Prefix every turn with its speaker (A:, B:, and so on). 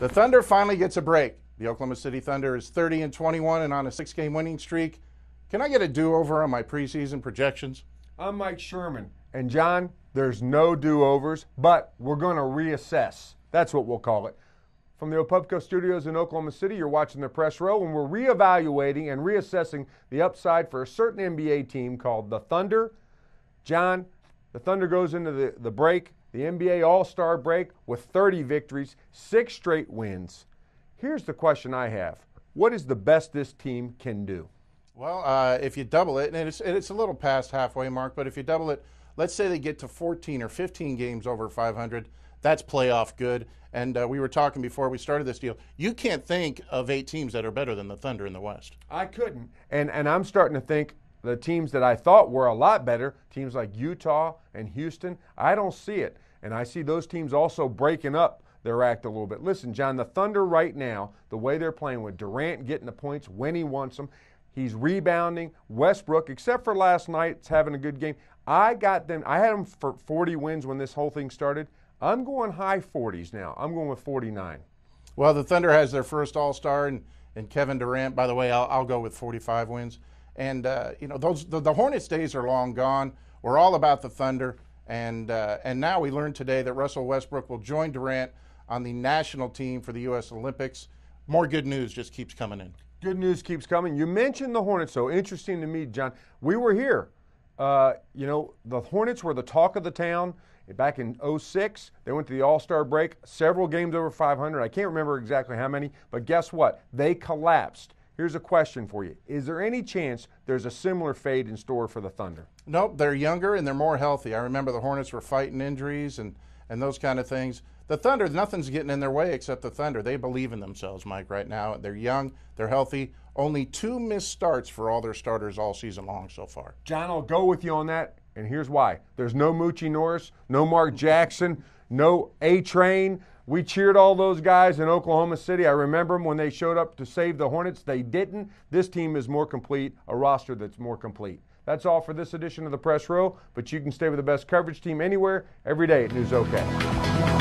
A: The Thunder finally gets a break. The Oklahoma City Thunder is 30-21 and on a 6-game winning streak. Can I get a do-over on my preseason projections?
B: I'm Mike Sherman. And John, there's no do-overs, but we're going to reassess. That's what we'll call it. From the Opubco Studios in Oklahoma City, you're watching the Press Row, and we're reevaluating and reassessing the upside for a certain NBA team called the Thunder. John, the Thunder goes into the break, the NBA All-Star break, with 30 victories, 6 straight wins. Here's the question I have. What is the best this team can do?
A: Well, if you double it, and it's a little past halfway mark, but if you double it, let's say they get to 14 or 15 games over 500, that's playoff good. And we were talking before we started this deal. You can't think of 8 teams that are better than the Thunder in the West.
B: I couldn't. And I'm starting to think the teams that I thought were a lot better, teams like Utah and Houston, I don't see it. And I see those teams also breaking up their act a little bit. Listen, John, the Thunder right now, the way they're playing with Durant getting the points when he wants them, he's rebounding. Westbrook, except for last night, is having a good game. I had them for 40 wins when this whole thing started. I'm going high 40s now. I'm going with 49.
A: Well, the Thunder has their first All-Star and Kevin Durant. By the way, I'll go with 45 wins. And the Hornets days are long gone. We're all about the Thunder. And now we learned today that Russell Westbrook will join Durant on the national team for the U.S. Olympics. More good news just keeps coming in.
B: Good news keeps coming. You mentioned the Hornets, so interesting to me, John. We were here. The Hornets were the talk of the town. Back in 2006, they went to the All-Star break, several games over 500. I can't remember exactly how many, but guess what? They collapsed. Here's a question for you. Is there any chance there's a similar fate in store for the Thunder?
A: Nope, they're younger and they're more healthy. I remember the Hornets were fighting injuries and those kind of things. The Thunder, nothing's getting in their way except the Thunder. They believe in themselves, Mike, right now. They're young, they're healthy. Only 2 missed starts for all their starters all season long so far.
B: John, I'll go with you on that, and here's why. There's no Moochie Norris, no Mark Jackson, no A-Train. We cheered all those guys in Oklahoma City. I remember them when they showed up to save the Hornets. They didn't. This team is more complete, a roster that's more complete. That's all for this edition of the Press Row, but you can stay with the best coverage team anywhere, every day at News OK.